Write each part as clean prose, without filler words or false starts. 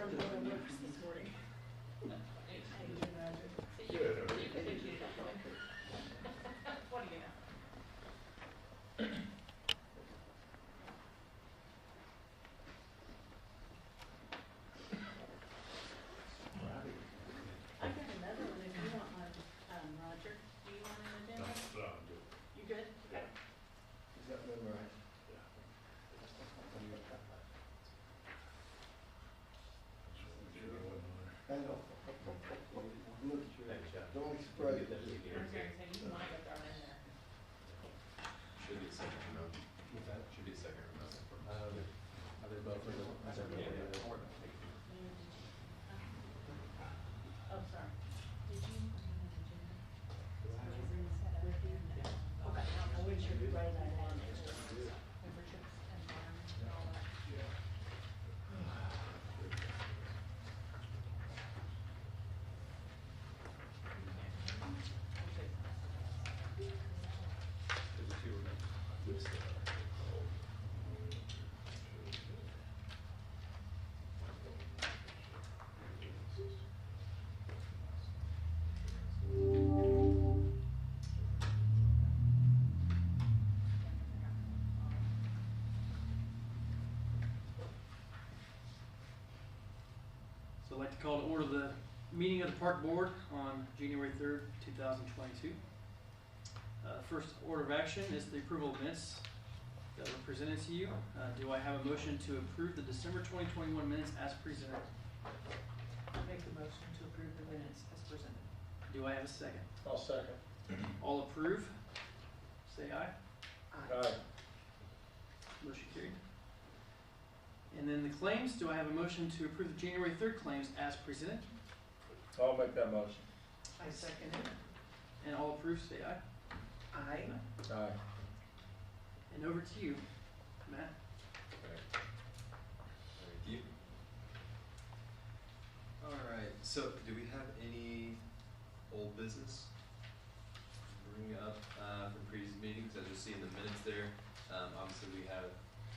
from the works this morning. How do you imagine? What do you know? I got another one if you want one, Roger. Do you want an agenda? You good? Okay. Is that memorized? I know. Look, don't be surprised. I was going to say, you might have thrown in there. Should be a second remote. Should be a second remote. Are they both for the? Oh, sorry. Did you bring an agenda? Did you bring this with you? Okay, I wish you could write that down. Memberships and all that. So I'd like to call to order the meeting of the Park Board on January 3rd, 2022. First order of action is the approval of minutes that were presented to you. Do I have a motion to approve the December 2021 minutes as presented? I'll make the motion to approve the minutes as presented. Do I have a second? I'll second. All approve? Say aye. Aye. Motion carried. And then the claims, do I have a motion to approve the January 3rd claims as presented? I'll make that motion. I second it. And all approve, say aye. Aye. Aye. And over to you, Matt. Thank you. Alright, so do we have any old business to bring up from previous meetings? As you see in the minutes there, obviously we have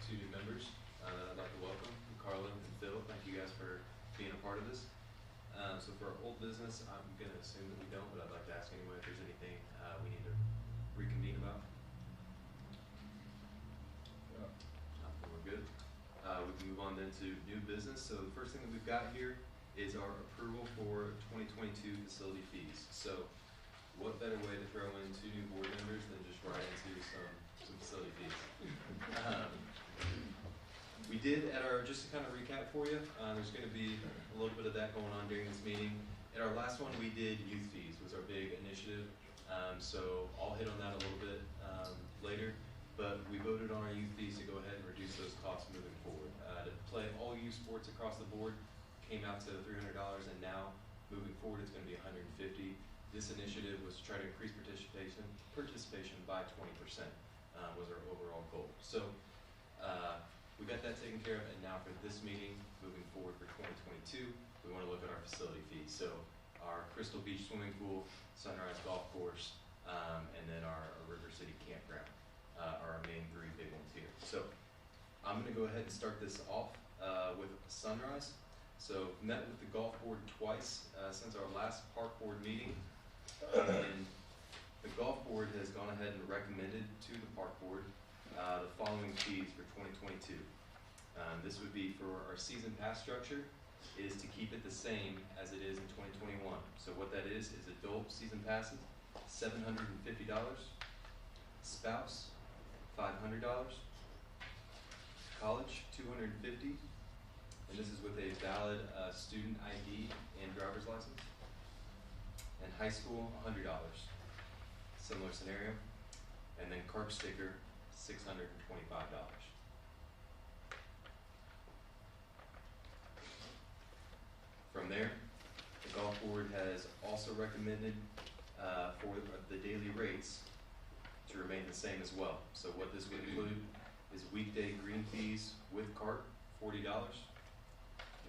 two new members that I'd like to welcome, Carla and Phil. Thank you guys for being a part of this. So for our old business, I'm going to assume that we don't, but I'd like to ask anyway if there's anything we need to reconvene about. We're good. We can move on then to new business. So the first thing that we've got here is our approval for 2022 facility fees. So what better way to throw in two new board members than just right into some facility fees. We did at our, just to kind of recap for you, there's going to be a little bit of that going on during this meeting. At our last one we did youth fees, was our big initiative. So I'll hit on that a little bit later. But we voted on our youth fees to go ahead and reduce those costs moving forward. To play all youth sports across the board came out to $300, and now moving forward it's going to be $150. This initiative was to try to increase participation by 20%. Was our overall goal. So we got that taken care of, and now for this meeting, moving forward for 2022, we want to look at our facility fees. So our Crystal Beach swimming pool, Sunrise Golf Course, and then our River City Campground. Are our main three big ones here. So I'm going to go ahead and start this off with Sunrise. So met with the golf board twice since our last park board meeting, and the golf board has gone ahead and recommended to the park board the following fees for 2022. This would be for our season pass structure is to keep it the same as it is in 2021. So what that is adult season passes, $750, spouse, $500, college, $250, and this is with a valid student ID and driver's license, and high school, $100, similar scenario, and then carp sticker, $625. From there, the golf board has also recommended for the daily rates to remain the same as well. So what this would include is weekday green fees with cart, $40.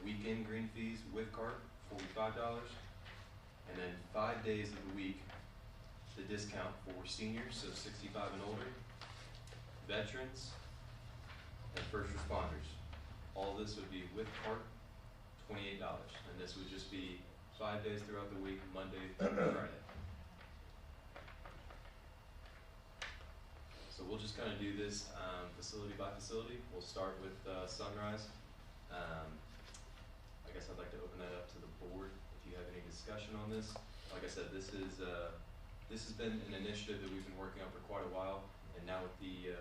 Weekend green fees with cart, $45. And then 5 days of the week, the discount for seniors, so 65 and older, veterans, and first responders. All this would be with cart, $28, and this would just be 5 days throughout the week, Monday through Friday. So we'll just kind of do this facility by facility. We'll start with Sunrise. I guess I'd like to open that up to the board if you have any discussion on this. Like I said, this has been an initiative that we've been working on for quite a while, and now with the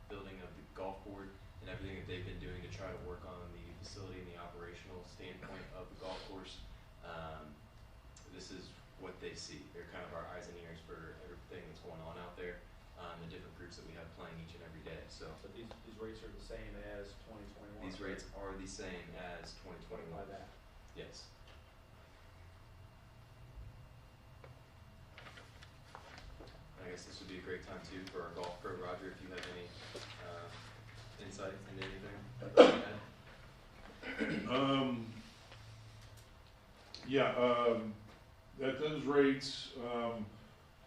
building of the golf board and everything that they've been doing to try to work on the facility and the operational standpoint of the golf course, this is what they see. They're kind of our eyes and ears for everything that's going on out there, the different groups that we have playing each and every day. So But these rates are the same as 2021? these rates are the same as 2021. By that. Yes. I guess this would be a great time too for our golf pro, Roger, if you have any insight into anything. At those rates,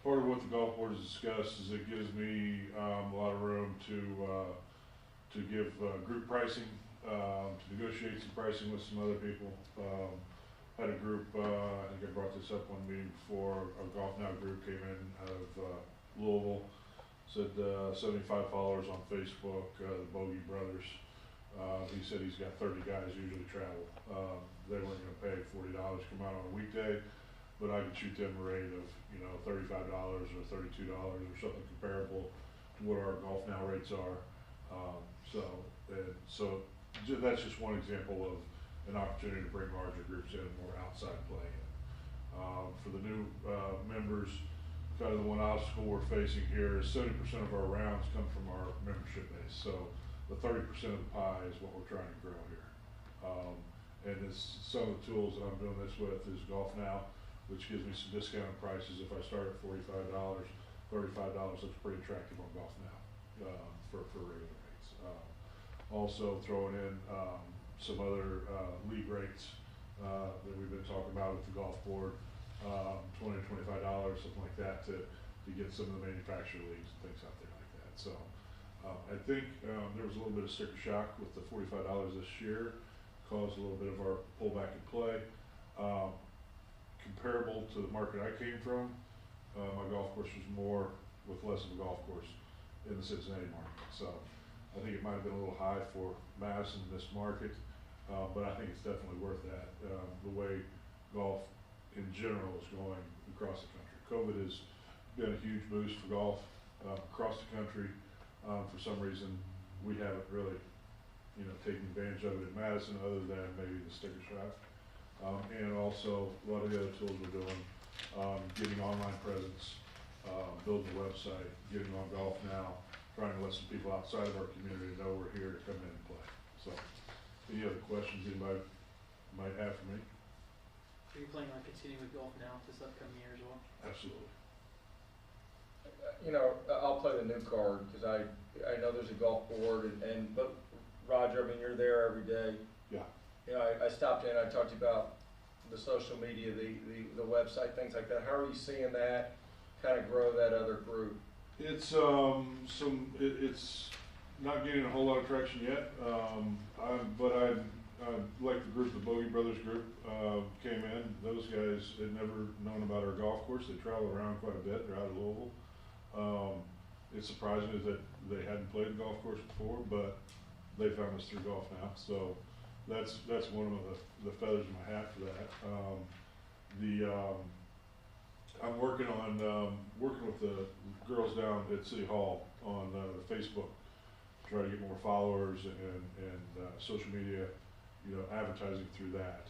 part of what the golf board has discussed is it gives me a lot of room to give group pricing, to negotiate some pricing with some other people. Had a group, I think I brought this up one meeting before, a Golf Now group came in out of Louisville, said 75 followers on Facebook, the Bogey Brothers. He said he's got 30 guys usually travel. They weren't going to pay $40 to come out on a weekday, but I could shoot them a rate of, $35 or $32 or something comparable to what our Golf Now rates are. So that's just one example of an opportunity to bring larger groups in, more outside play in. For the new members, kind of the one obstacle we're facing here is 70% of our rounds come from our membership base. So the 30% of the pie is what we're trying to grow here. And it's some of the tools that I'm doing this with is Golf Now, which gives me some discounted prices. If I start at $45, $35 looks pretty attractive on Golf Now for regular rates. Also throwing in some other league rates that we've been talking about with the golf board, $20 to $25, something like that, to get some of the manufacturer leagues and things out there like that. So I think there was a little bit of sticker shock with the $45 this year, caused a little bit of our pullback in play. Comparable to the market I came from, my golf course was more with less of a golf course in the Cincinnati market. So I think it might have been a little high for Madison in this market, but I think it's definitely worth that. The way golf in general is going across the country. COVID has been a huge boost for golf across the country. For some reason, we haven't really, taken advantage of it in Madison, other than maybe the sticker shock. And also a lot of the other tools we're doing, getting online presence, building a website, getting on Golf Now, trying to let some people outside of our community know we're here to come in and play. So, any other questions anybody might have for me? Are you planning on continuing with Golf Now this upcoming year as well? Absolutely. I'll play the new card because I know there's a golf board but Roger, I mean, you're there every day. Yeah. I stopped in, I talked to you about the social media, the website, things like that. How are you seeing that kind of grow that other group? It's it's not getting a whole lot of traction yet. But I like the group, the Bogey Brothers group, came in. Those guys had never known about our golf course. They travel around quite a bit. They're out of Louisville. It's surprising that they hadn't played the golf course before, but they found us through Golf Now. So that's one of the feathers in my hat for that. I'm working with the girls down at City Hall on Facebook to try to get more followers and social media, advertising through that.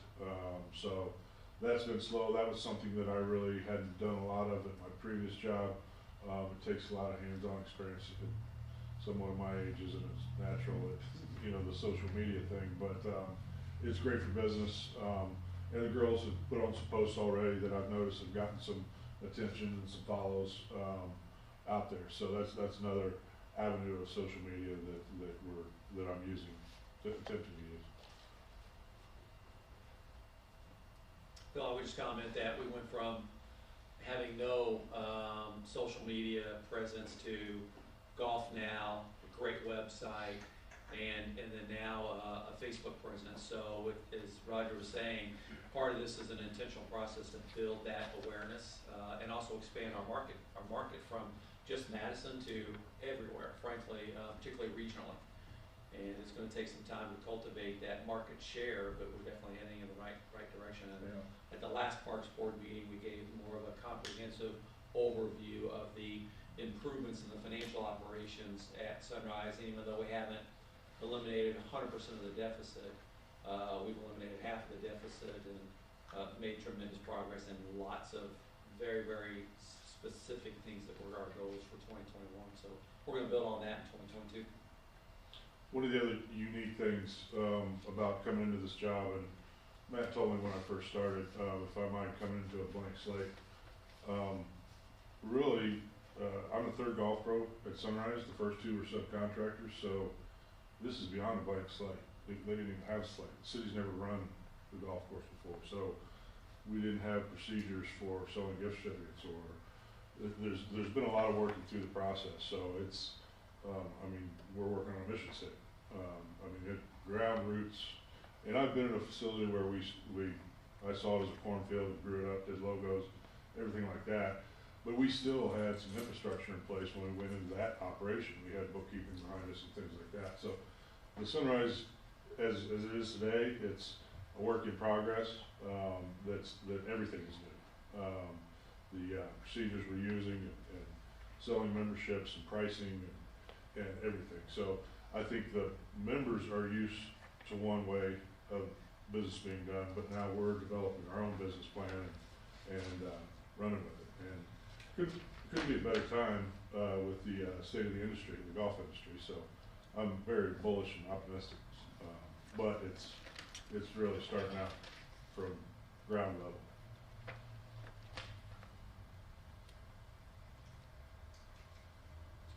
So that's been slow. That was something that I really hadn't done a lot of at my previous job. It takes a lot of hands-on experience. Someone of my age isn't as natural at, the social media thing, but it's great for business. And the girls have put on some posts already that I've noticed have gotten some attention and some follows out there. So that's another avenue of social media that I'm using, attempting to use. Bill, I would just comment that we went from having no social media presence to Golf Now, a great website, and then now a Facebook Facebook, for instance. So as Roger was saying, part of this is an intentional process to build that awareness, and also expand our market from just Madison to everywhere, frankly, particularly regionally. And it's gonna take some time to cultivate that market share, but we're definitely heading in the right direction. And at the last Parks Board meeting, we gave more of a comprehensive overview of the improvements in the financial operations at Sunrise. And even though we haven't eliminated 100% of the deficit, we've eliminated half of the deficit and made tremendous progress in lots of very, very specific things that were our goals for 2021. So we're gonna build on that in 2022. One of the other unique things about coming into this job, and Matt told me when I first started, if I mind coming into a blank slate, really, I'm the third golf pro at Sunrise. The first two were subcontractors, so this is beyond a blank slate. They didn't even have a slate. The city's never run the golf course before, so we didn't have procedures for selling gift certificates, or there's been a lot of working through the process. So it's, I mean, we're working on a mission statement. I mean, ground roots, and I've been in a facility where I saw it as a cornfield, grew it up, did logos, everything like that. But we still had some infrastructure in place when we went into that operation. We had bookkeeping behind us and things like that. So the Sunrise, as it is today, it's a work in progress. That everything is new. The procedures we're using and selling memberships and pricing and everything. So I think the members are used to one way of business being done, but now we're developing our own business plan and running with it. And couldn't be a better time with the state of the industry, the golf industry. So I'm very bullish and optimistic. But it's really starting out from ground level.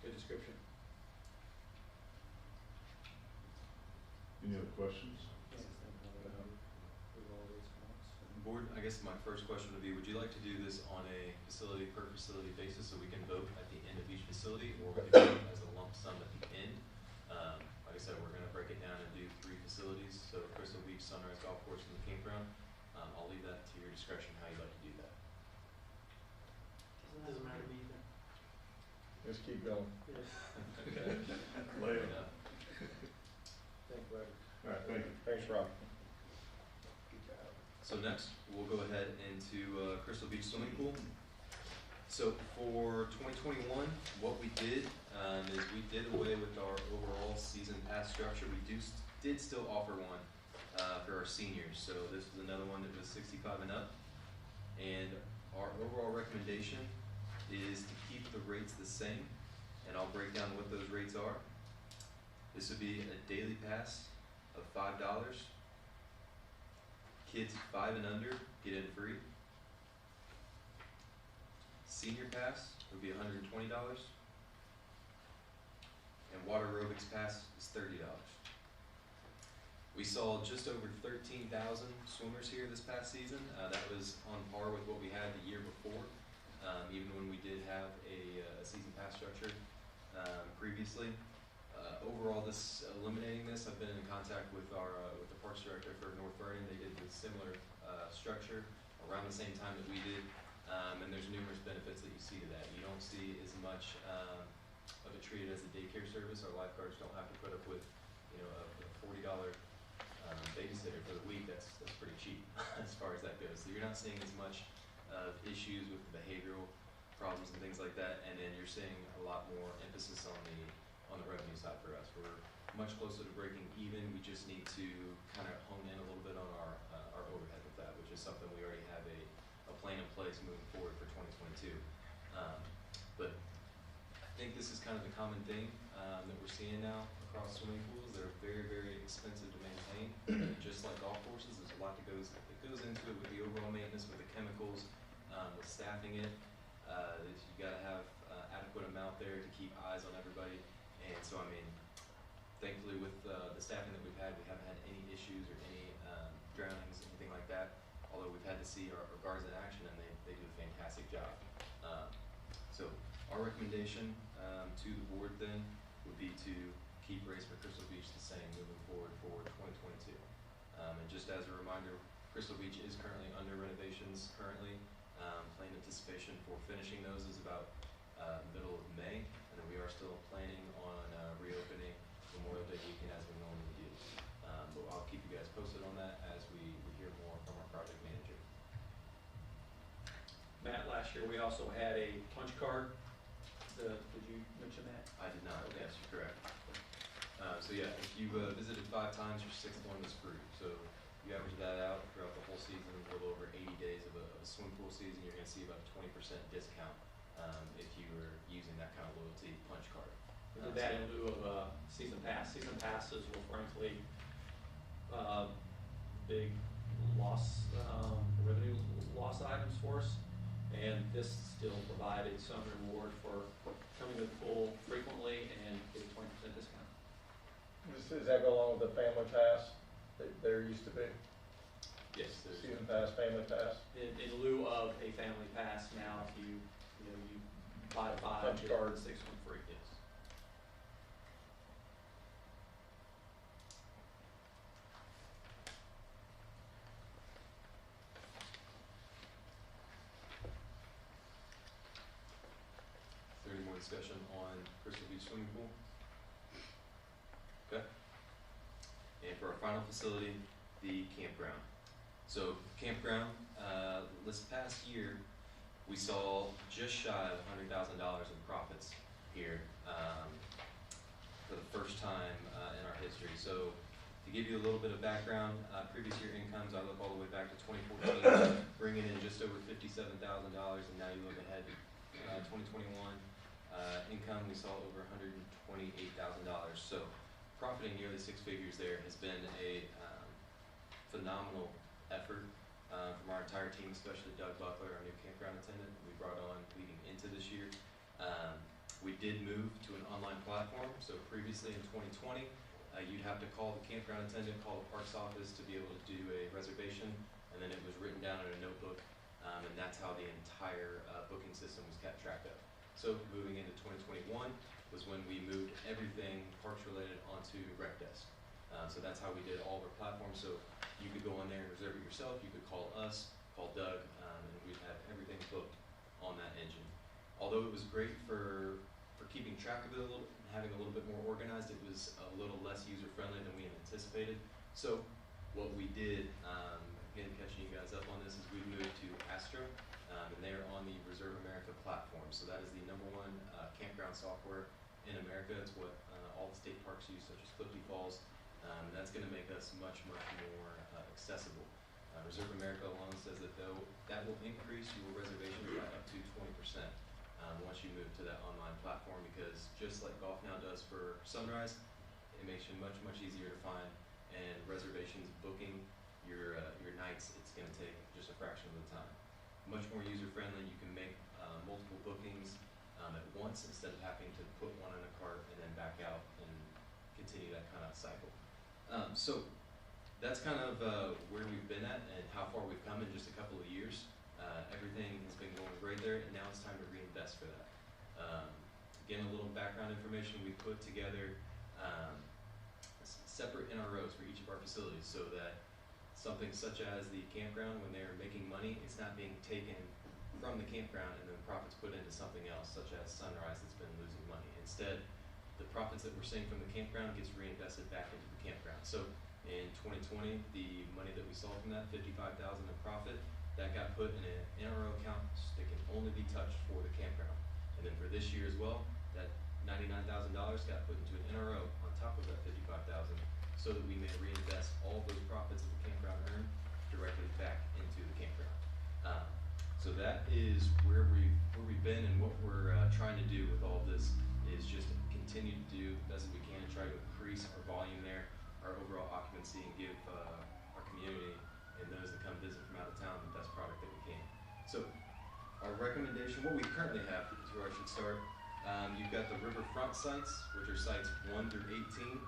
Good description. Any other questions? Board, I guess my first question would be, would you like to do this on a facility per facility basis so we can vote at the end of each facility, or would you do it as a lump sum at the end? Like I said, we're gonna break it down and do 3 facilities, so Crystal Beach, Sunrise Golf Course, and the Campground. I'll leave that to your discretion how you'd like to do that. Doesn't matter to me either. Let's keep going. Okay. Lay it. Yeah. Thank you, Roger. All right, thank you. Thanks, Rob. So next, we'll go ahead into Crystal Beach Swimming Pool. So for 2021, what we did is we did away with our overall season pass structure. We did still offer one for our seniors. So this was another one that was 65 and up. And our overall recommendation is to keep the rates the same. And I'll break down what those rates are. This would be a daily pass of $5. Kids 5 and under get in free. Senior pass would be $120. And water aerobics pass is $30. We saw just over 13,000 swimmers here this past season. That was on par with what we had the year before, even when we did have a season pass structure previously. Overall, eliminating this, I've been in contact with with the parks director for North Vernon. They did a similar structure around the same time that we did, and there's numerous benefits that you see to that. You don't see as much of it treated as a daycare service. Our lifeguards don't have to put up with, a $40 babysitter for the week. That's pretty cheap as far as that goes. So you're not seeing as much of issues with the behavioral problems and things like that, and then you're seeing a lot more emphasis on the revenue side for us. We're much closer to breaking even. We just need to kind of hone in a little bit on our overhead with that, which is something we already have a plan in place moving forward for 2022. But I think this is kind of the common thing that we're seeing now across swimming pools. They're very, very expensive to maintain. Just like golf courses, there's a lot that goes into it with the overall maintenance, with the chemicals, with staffing it. You got to have adequate amount there to keep eyes on everybody. And so, I mean, thankfully with the staffing that we've had, we haven't had any issues or any drownings, anything like that. Although we've had to see our guards in action, and they do a fantastic job. So our recommendation to the board then would be to keep rates for Crystal Beach the same moving forward for 2022. Crystal Beach is currently under renovations currently. Plan anticipation for finishing those is about middle of May, and then we are still planning on reopening Memorial Day weekend as we normally do. But I'll keep you guys posted on that as we hear more from our project manager. Matt, last year we also had a punch card. Did you mention that? I did not, Okay. yes, you're correct. So yeah, if you visited 5 times, your 6th one was free. So you average that out throughout the whole season, a little over 80 days of a swim pool season, you're gonna see about a 20% discount if you were using that kind of loyalty punch card. We did that in lieu of season pass. Season passes were frankly big loss, revenue loss items for us. And this still provided some reward for coming to the pool frequently and getting 20% discount. Does that go along with the family pass that there used to be? Yes, there's Season pass, family pass? In lieu of a family pass, now if you buy 5, Punch get card. the 6th one free. yes. Is there any more discussion on Crystal Beach swimming pool? Okay. And for our final facility, the campground. So campground, this past year, we saw just shy of $100,000 in profits here for the first time in our history. So to give you a little bit of background, previous year incomes, I look all the way back to 2014, bringing in just over $57,000, and now you look ahead to 2021, income we saw over $128,000. So profiting nearly 6 figures there has been a phenomenal effort from our entire team, especially Doug Buckler, our new campground attendant, we brought on leading into this year. We did move to an online platform. So previously in 2020, you'd have to call the campground attendant, call the parks office to be able to do a reservation, and then it was written down in a notebook, and that's how the entire booking system was kept track of. So moving into 2021 was when we moved everything parks related onto Rec Desk. So that's how we did all of our platforms. So you could go on there and reserve it yourself. You could call us, call Doug, and we'd have everything booked on that engine. Although it was great for keeping track of it a little, and having a little bit more organized, it was a little less user-friendly than we had anticipated. So what we did, again, catching you guys up on this, is we moved to Astro, and they're on the Reserve America platform. So that is the #1 campground software in America. It's what all the state parks use, such as Clifty Falls. That's going to make us much, much more accessible. Reserve America alone says that that will increase your reservations by up to 20% once you move to that online platform, because just like Golf Now does for Sunrise, it makes you much, much easier to find, and reservations, booking your nights, it's going to take just a fraction of the time. Much more user-friendly. You can make multiple bookings at once instead of having to put one in a cart and then back out and continue that kind of cycle. So that's kind of where we've been at and how far we've come in just a couple of years. Everything has been going great there, and now it's time to reinvest for that. Again, a little background information. We put together separate NROs for each of our facilities, so that something such as the campground, when they're making money, it's not being taken from the campground and then profits put into something else, such as Sunrise that's been losing money. Instead, the profits that we're seeing from the campground gets reinvested back into the campground. So in 2020, the money that we saw from that, $55,000 in profit, that got put in an NRO account that can only be touched for the campground. And then for this year as well, that $99,000 got put into an NRO on top of that $55,000, so that we may reinvest all those profits that the campground earned directly back into the campground. So that is where we've been, and what we're trying to do with all this is just continue to do the best we can and try to increase our volume there, our overall occupancy, and give our community and those that come visit from out of town the best product that we can. So our recommendation, what we currently have, is where I should start. You've got the riverfront sites, which are sites 1 through 18.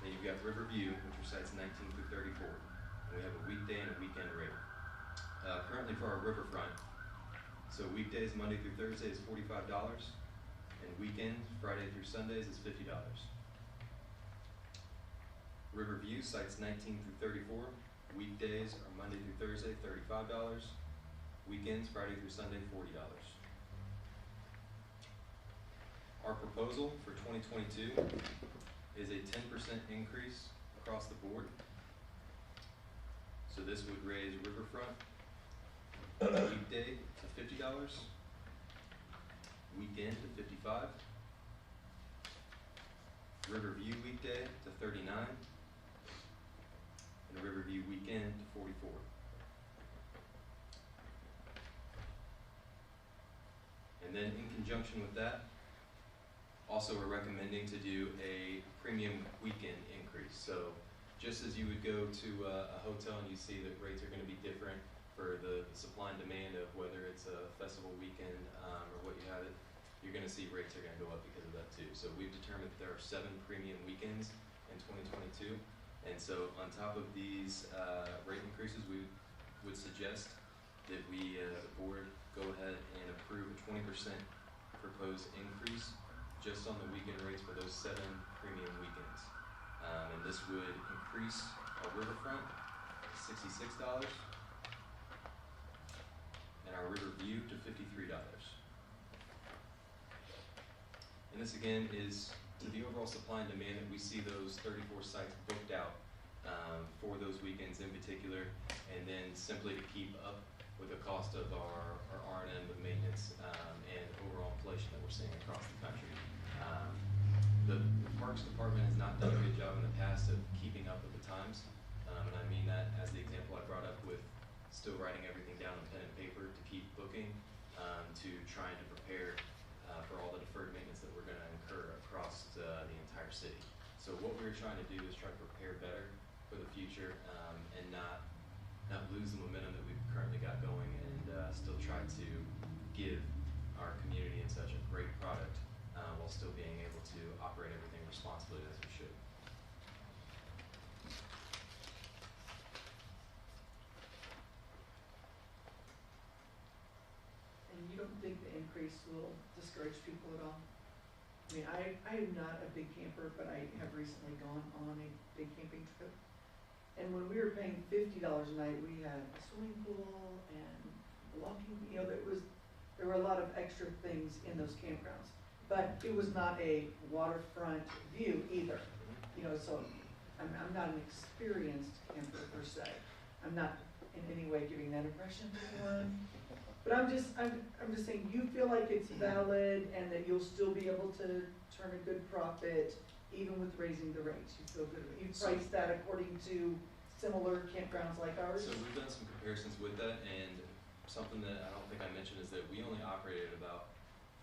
Then you've got Riverview, which are sites 19 through 34. And we have a weekday and a weekend rate. Currently for our riverfront, so weekdays Monday through Thursday is $45, and weekends Friday through Sundays is $50. Riverview, sites 19 through 34, Weekdays are Monday through Thursday, $35. Weekends, Friday through Sunday, $40. Our proposal for 2022 is a 10% increase across the board. So this would raise Riverfront weekday to $50, weekend to $55, Riverview weekday to $39, and Riverview weekend to $44. And then in conjunction with that, also we're recommending to do a premium weekend increase. So just as you would go to a hotel and you see that rates are going to be different for the supply and demand of whether it's a festival weekend or what you have it, you're going to see rates are going to go up because of that too. So we've determined that there are 7 premium weekends in 2022. And so on top of these rate increases, we would suggest that we, the board, go ahead and approve a 20% proposed increase just on the weekend rates for those 7 premium weekends. And this would increase our Riverfront to $66 and our Riverview to $53. And this again is to the overall supply and demand that we see those 34 sites booked out for those weekends in particular, and then simply to keep up with the cost of our R&M with maintenance and overall inflation that we're seeing across the country. The Parks Department has not done a good job in the past of keeping up with the times, and I mean that as the example I brought up with still writing everything down on pen and paper to keep booking, to trying to prepare for all the deferred maintenance that we're going to incur across the entire city. So what we're trying to do is try to prepare better for the future and not lose the momentum that we've currently got going, and still try to give our community and such a great product while still being able to operate everything responsibly as we should. And you don't think the increase will discourage people at all? I mean, I am not a big camper, but I have recently gone on a big camping trip. And when we were paying $50 a night, we had a swimming pool and walking, you know, there were a lot of extra things in those campgrounds. But it was not a waterfront view either, you know, so I'm not an experienced camper per se. I'm not in any way giving that impression to anyone. But I'm just saying, you feel like it's valid and that you'll still be able to turn a good profit even with raising the rates. You feel good. You price that according to similar campgrounds like ours? So we've done some comparisons with that, and something that I don't think I mentioned is that we only operated about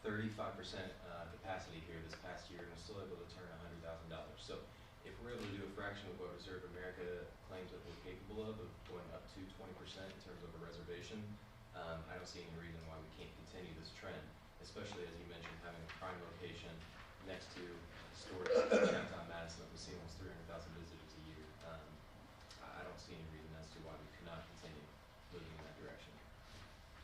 35% capacity here this past year, and we're still able to turn $100,000. So if we're able to do a fraction of what Reserve America claims that we're capable of going up to 20% in terms of a reservation, I don't see any reason why we can't continue this trend, especially as you mentioned, having a prime location next to storage downtown Madison that we see almost 300,000 visitors a year. I don't see any reason as to why we cannot continue moving in that direction.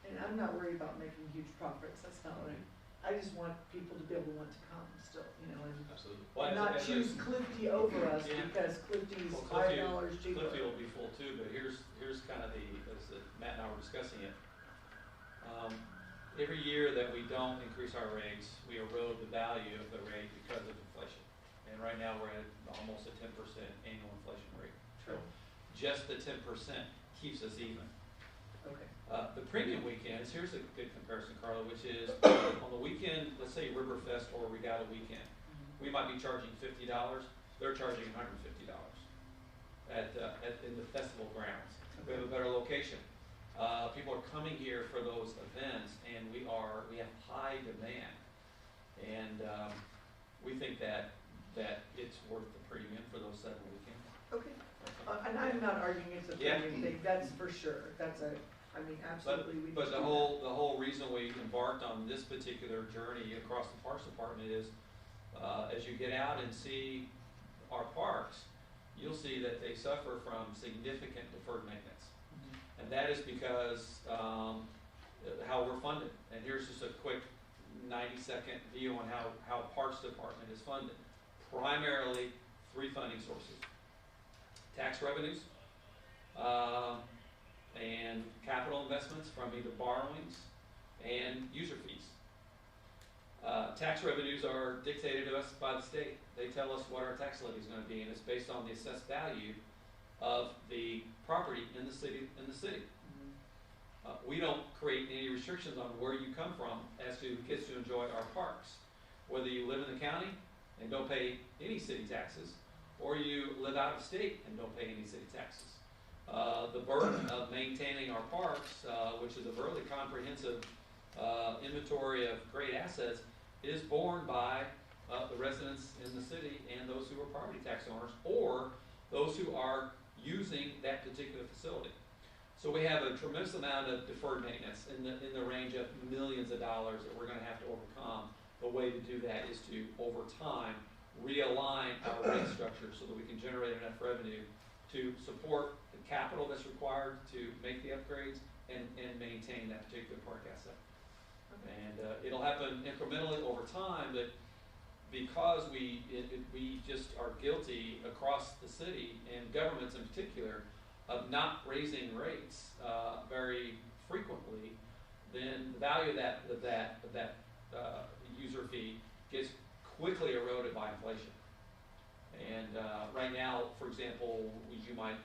And I'm not worried about making huge profits, that's not what I just want people to be able to want to come still, you know, and Absolutely. Well, not as choose Clifty over us Yeah. because Clifty's Well, $5 cheaper. Clifty will be full too, but here's kind of Matt and I were discussing it. Every year that we don't increase our rates, we erode the value of the rate because of inflation. And right now we're at almost a 10% annual inflation rate. So just the 10% keeps us even. Okay. The premium weekends, here's a good comparison, Carla, which is on the weekend, let's say Riverfest or Regatta weekend, we might be charging $50, they're charging $150 in the festival grounds. We have a better location. People are coming here for those events, and we have high demand, and we think that it's worth the premium for those 7 weekends. Okay. And I'm not arguing it's a premium thing, that's for sure. Absolutely. But the whole reason we embarked on this particular journey across the Parks Department is, as you get out and see our parks, you'll see that they suffer from significant deferred maintenance. And that is because how we're funded. And here's just a quick 90-second view on how Parks Department is funded. Primarily 3 funding sources: tax revenues, and capital investments from either borrowings and user fees. Tax revenues are dictated to us by the state. They tell us what our tax levy is going to be, and it's based on the assessed value of the property in the city. We don't create any restrictions on where you come from as to who gets to enjoy our parks. Whether you live in the county and don't pay any city taxes, or you live out of state and don't pay any city taxes. The burden of maintaining our parks, which is a really comprehensive inventory of great assets, is borne by the residents in the city and those who are property tax owners, or those who are using that particular facility. So we have a tremendous amount of deferred maintenance in the range of millions of dollars that we're going to have to overcome. The way to do that is to, over time, realign our rate structure so that we can generate enough revenue to support the capital that's required to make the upgrades and maintain that particular park asset. And it'll happen incrementally over time, but because we just are guilty across the city, and governments in particular, of not raising rates very frequently, then the value of that user fee gets quickly eroded by inflation. And right now, for example, as you might,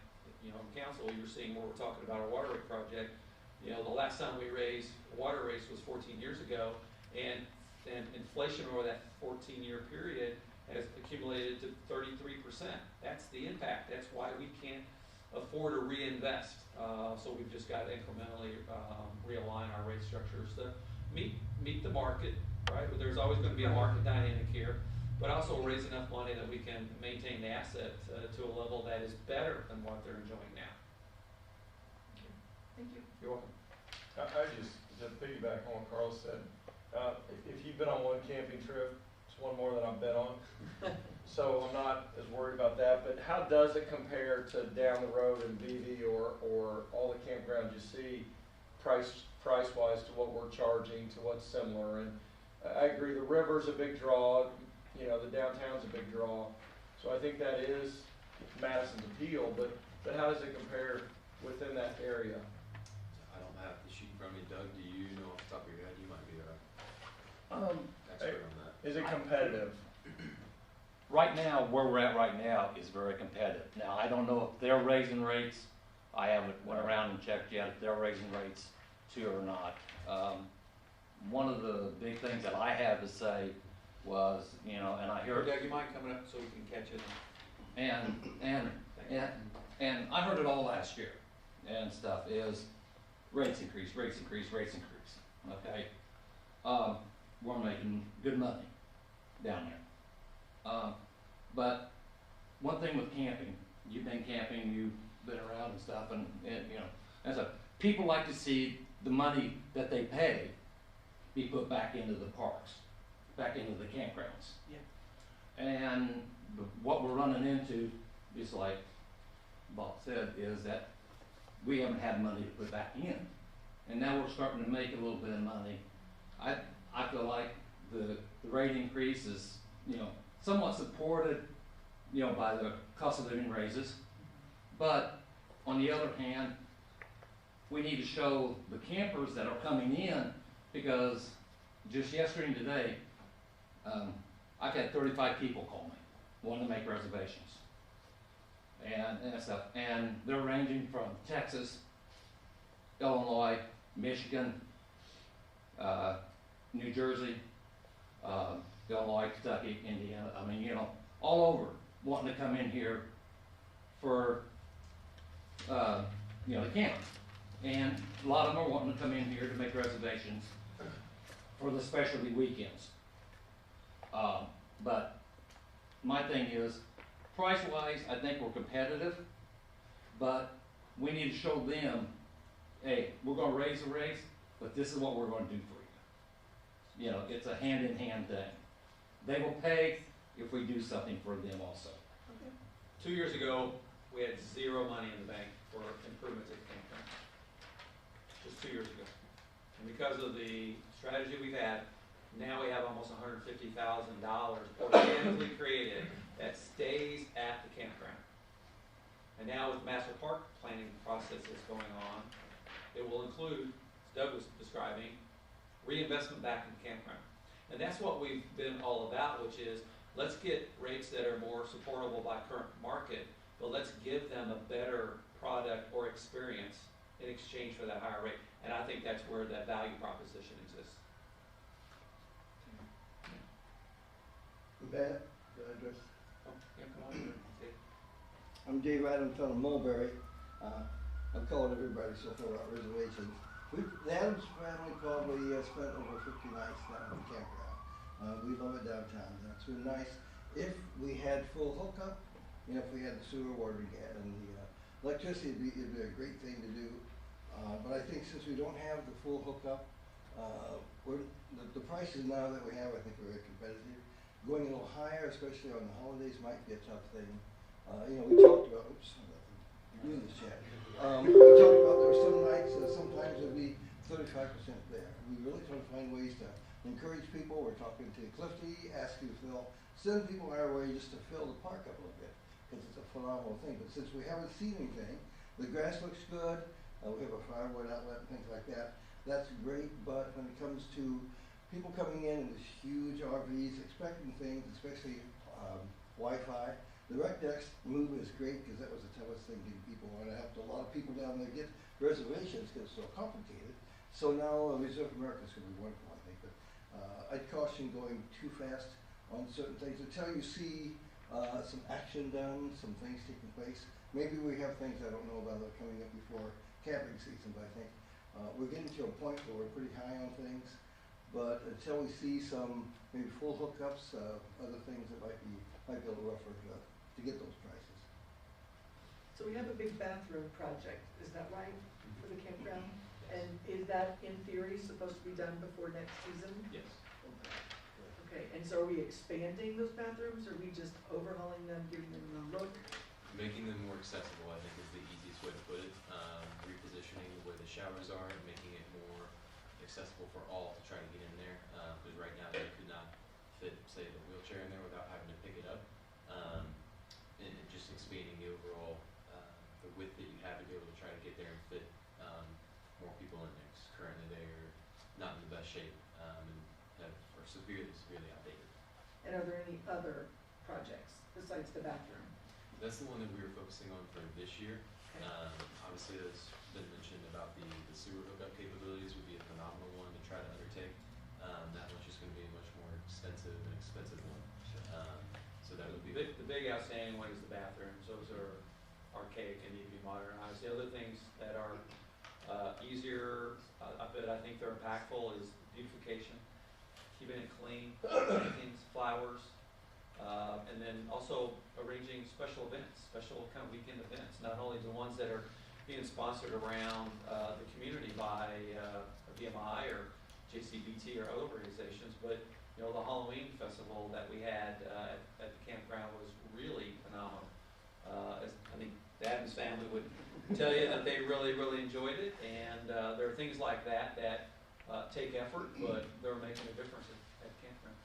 in council, you're seeing where we're talking about our water rate project. The last time we raised water rates was 14 years ago, and inflation over that 14-year period has accumulated to 33%. That's the impact. That's why we can't afford to reinvest. So we've just got to incrementally realign our rate structures to meet the market, right? But there's always going to be a market dynamic here, but also raise enough money that we can maintain the asset to a level that is better than what they're enjoying now. Thank you. You're welcome. I just, to piggyback on what Carl said, if you've been on one camping trip, it's one more than I've been on. So I'm not as worried about that, but how does it compare to down the road in BV or all the campgrounds you see price-wise to what we're charging, to what's similar? And I agree, the river's a big draw, the downtown's a big draw. So I think that is Madison's appeal, but how does it compare within that area? I don't have the sheet in front of me. Doug, do you know off the top of your head? You might be an expert on that. Is it competitive? Right now, where we're at right now is very competitive. Now, I don't know if they're raising rates. I haven't went around and checked yet if they're raising rates too or not. One of the big things that I had to say was, and I hear Doug, you mind coming up so we can catch it? and I heard it all last year and stuff is rates increase. Okay, we're making good money down there. But one thing with camping, you've been camping, you've been around and stuff, and and so people like to see the money that they pay be put back into the parks, back into the campgrounds. Yeah. And what we're running into is, like Bob said, is that we haven't had money to put back in, and now we're starting to make a little bit of money. I feel like the rate increase is somewhat supported by the cost of living raises, but on the other hand, we need to show the campers that are coming in, because just yesterday and today, I've had 35 people call me wanting to make reservations and stuff, and they're ranging from Texas, Illinois, Michigan, New Jersey, Illinois, Kentucky, Indiana. I mean, all over wanting to come in here for the camp. And a lot of them are wanting to come in here to make reservations for the specialty weekends. But my thing is, price-wise, I think we're competitive, but we need to show them, hey, we're going to raise the rates, but this is what we're going to do for you. It's a hand-in-hand thing. They will pay if we do something for them also. Okay. 2 years ago, we had zero money in the bank for improvements at the campground. Just 2 years ago. And because of the strategy we've had, now we have almost $150,000 organically created that stays at the campground. And now with the master park planning process that's going on, it will include, as Doug was describing, reinvestment back in the campground. And that's what we've been all about, which is, let's get rates that are more supportable by current market, but let's give them a better product or experience in exchange for that higher rate. And I think that's where that value proposition exists. Matt, can I address? Oh, yeah, come on. I'm Dave Adams from Mulberry. I'm calling everybody so far about reservations. The Adams family probably spent over 50 nights down at the campground. We love it downtown. It's been nice. If we had full hookup, you know, if we had the sewer, water, and the electricity, it'd be a great thing to do. But I think since we don't have the full hookup, the prices now that we have, I think, are very competitive. Going a little higher, especially on the holidays, might be a tough thing. You know, we talked about, oops, I'm doing this chat. We talked about there were some nights, sometimes it'd be 35% there. We really try to find ways to encourage people. We're talking to Clifty, asking if they'll send people our way just to fill the park up a little bit, because it's a phenomenal thing. But since we haven't seen anything, the grass looks good, we have a firewood outlet and things like that. That's great, but when it comes to people coming in these huge RVs, expecting things, especially Wi-Fi, the rec decks move is great, because that was the toughest thing getting people on. I helped a lot of people down there get reservations because it's so complicated. So now Reserve America is going to be wonderful, I think. But I'd caution going too fast on certain things until you see some action done, some things taking place. Maybe we have things I don't know about that are coming up before camping season, but I think we're getting to a point where we're pretty high on things. But until we see some maybe full hookups, other things that might be a little rougher to get those prices. So we have a big bathroom project, is that right, for the campground? And is that, in theory, supposed to be done before next season? Yes. Okay, and so are we expanding those bathrooms, or are we just overhauling them, giving them a look? Making them more accessible, I think, is the easiest way to put it. Repositioning the way the showers are, and making it more accessible for all to try to get in there. Because right now you could not fit, say, the wheelchair in there without having to pick it up. And just expanding the overall, the width that you have to be able to try to get there and fit more people in there. 'Cause currently they're not in the best shape and are severely outdated. And are there any other projects besides the bathroom? That's the one that we were focusing on for this year. Okay. Obviously, as been mentioned about the sewer hookup capabilities would be a phenomenal one to try to undertake. That one's just going to be a much more expensive one. So that would be The big outstanding one is the bathrooms. Those are archaic and need to be modernized. The other things that are easier, but I think they're impactful, is beautification, keeping it clean, plantings, flowers, and then also arranging special events, special kind of weekend events. Not only the ones that are being sponsored around the community by BMI or JCBT or other organizations, but you know, the Halloween festival that we had at the campground was really phenomenal. As I think the Adams family would tell you that they really, really enjoyed it, and there are things like that that take effort, but they're making a difference at the campground.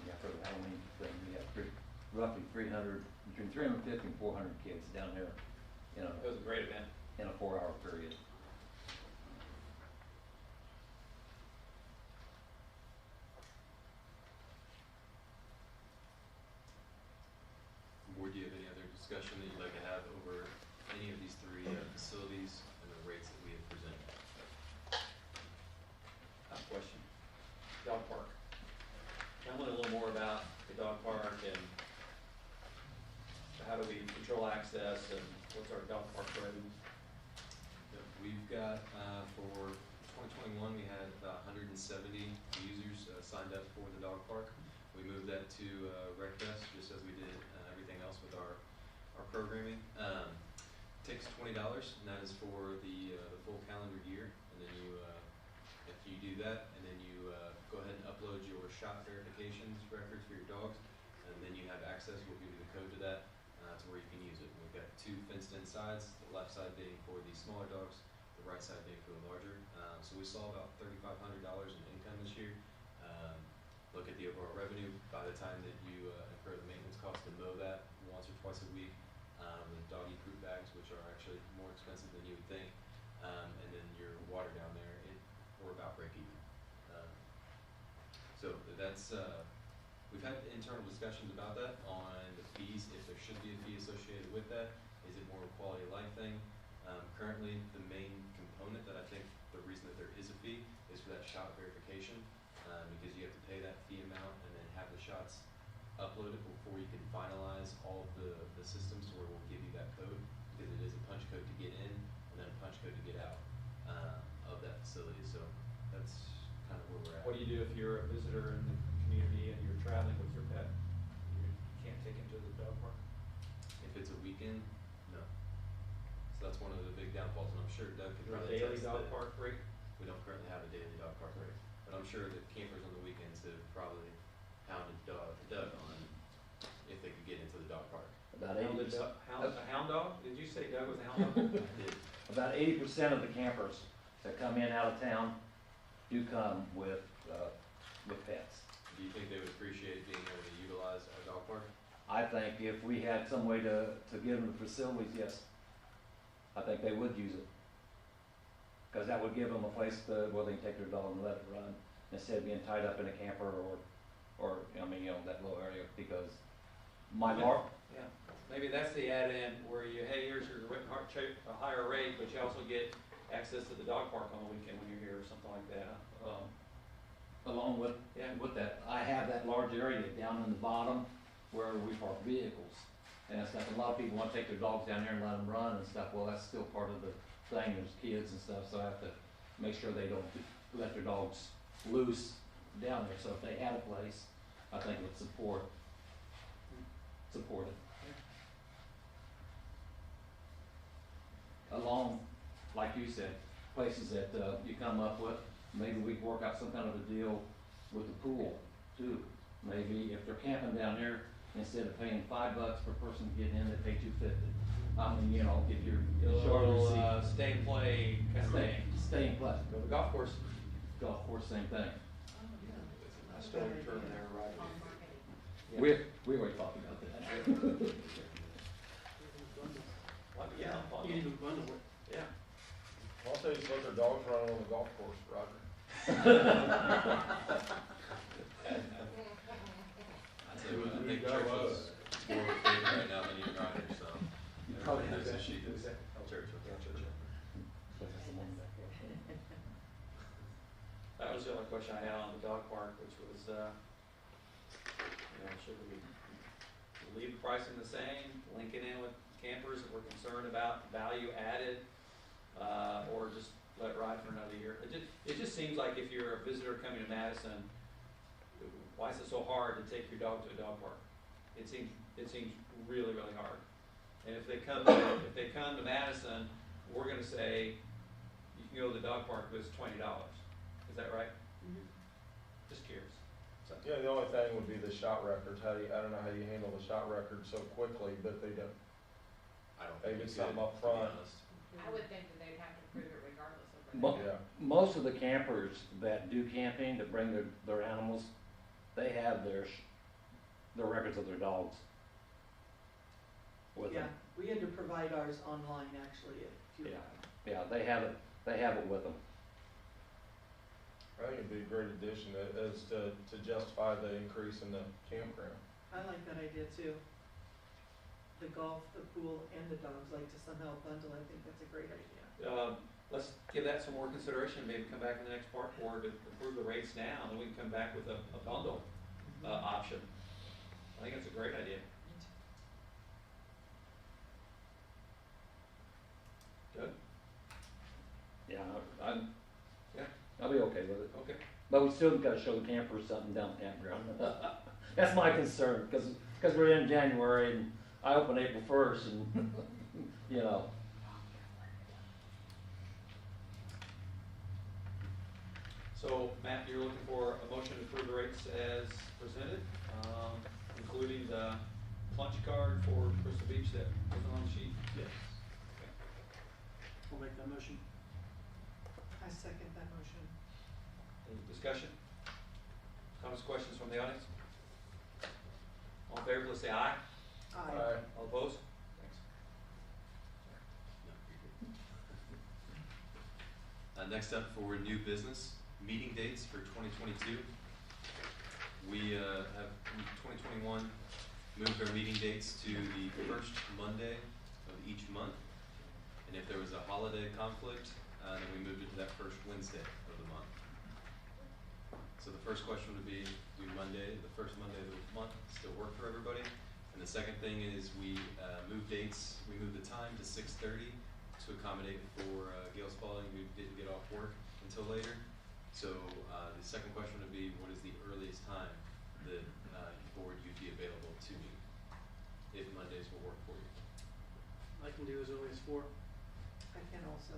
Yeah, for the Halloween thing, we have roughly 300, between 350 and 400 kids down there It was a great event. in a 4-hour period. Board, do you have any other discussion that you'd like to have over any of these three facilities and the rates that we have presented? I have a question. Dog park. Tell me a little more about the dog park and how do we control access and what's our dog park revenue? We've got, for 2021, we had about 170 users signed up for the dog park. We moved that to RecFest, just as we did everything else with our programming. Takes $20, and that is for the full calendar year. And then you, if you do that, and then you go ahead and upload your shot verifications records for your dogs, and then you have access. We'll give you the code to that to where you can use it. We've got 2 fenced-in sides. The left side being for the smaller dogs, the the right side being for the larger. So we saw about $3,500 in income this year. Look at the overall revenue by the time that you incur the maintenance cost to mow that once or twice a week, with doggy poop bags, which are actually more expensive than you would think, and then your water down there, we're about break even. So that's, we've had internal discussions about that on the fees, if there should be a fee associated with that. Is it more of a quality of life thing? Currently, the main component that I think the reason that there is a fee is for that shot verification, because you have to pay that fee amount and then have the shots uploaded before you can finalize all of the systems to where we'll give you that code, because it is a punch code to get in and then a punch code to get out of that facility. So that's kind of where we're at. What do you do if you're a visitor in the community and you're traveling with your pet? You can't take him to the dog park? If it's a weekend, no. So that's one of the big downfalls, and I'm sure Doug could Is there a probably daily attest dog that park rate? we don't currently have a daily dog park rate. But I'm sure that campers on the weekends have probably hounded Doug on if they could get into the dog park. About Hounded 80%, a hound dog? Did you say Doug was a hound dog? about 80% of the campers that come in out of town do come with pets. Do you think they would appreciate being able to utilize our dog park? I think if we had some way to give them the facilities, yes, I think they would use it. Because that would give them a place where they can take their dog and let it run, instead of being tied up in a camper or I mean, that little area, because my dog, Yeah, maybe that's the add-in where you, hey, here's your a higher rate, but you also get access to the dog park on the weekend when you're here or something like that. along with, Yeah. with that, I have that large area down in the bottom where we park vehicles. And stuff, a lot of people want to take their dogs down there and let them run and stuff, well, that's still part of the thing, there's kids and stuff, so I have to make sure they don't let their dogs loose down there, so if they had a place, I think it would support it. Along, like you said, places that you come up with, maybe we can work out some kind of a deal with the pool too. Maybe if they're camping down there, instead of paying $5 per person to get in, they pay $2.50. I mean, if you're A short little, receipt, stay and play kind of thing. stay in place. Go to the golf course. Golf course, same thing. I stole your term there, Roger. Yeah. We already talked about that. Well, yeah, I'm fond You of- need to bundle it. yeah. I'll say just let their dogs run on the golf course, Roger. I'd say, I think Churchill's more favorite right now than even Ryder, so. You probably everybody knows have that she Who's is. that? Churchill. That was the only question I had on the dog park, which was, should we leave the pricing the same, link it in with campers that we're concerned about value added, or just let it ride for another year? It just seems like if you're a visitor coming to Madison, why is it so hard to take your dog to a dog park? It seems really, really hard. And if they come to Madison, we're gonna say, you can go to the dog park, but it's $20. Is that right? Just curious. So, Yeah, the only thing would be the shot records. I don't know how you handle the shot record so quickly, but they don't. I don't think Maybe you something could, up to be front. honest. I would think that they'd have to prove it regardless of Mo- whether. Yeah. Most of the campers that do camping, that bring their animals, they have their records of their dogs with Yeah, them. we had to provide ours online actually, if you. Yeah. Yeah, they have it with them. I think it'd be a great addition as to justify the increase in the campground. I like that idea too. The golf, the pool, and the dogs, like to somehow bundle, I think that's a great idea. let's give that some more consideration, maybe come back in the next park board to approve the rates now, and then we can come back with a bundle, option. I think it's a great idea. Doug? Yeah, Yeah. I'll be okay with it. Okay. But we still gotta show the campers something down the campground. That's my concern, cause we're in January and I open April 1st and, So, Matt, you're looking for a motion to approve the rates as presented, including the punch card for Crystal Beach that wasn't on the sheet? Yes. We'll make that motion. I second that motion. Any discussion? Comments, questions from the audience? All in favor, please say aye. Aye. All opposed? Thanks. Next up for new business, meeting dates for 2022. We have in 2021 moved our meeting dates to the first Monday of each month. And if there was a holiday conflict, then we moved it to that first Wednesday of the month. So the first question would be, do Monday, the first Monday of the month, still work for everybody? And the second thing is we moved dates, we moved the time to 6:30 to accommodate for Gail Spalding, who didn't get off work until later. So the second question would be, what is the earliest time that board you'd be available to me, if Mondays will work for you? I can do as early as 4. I can also.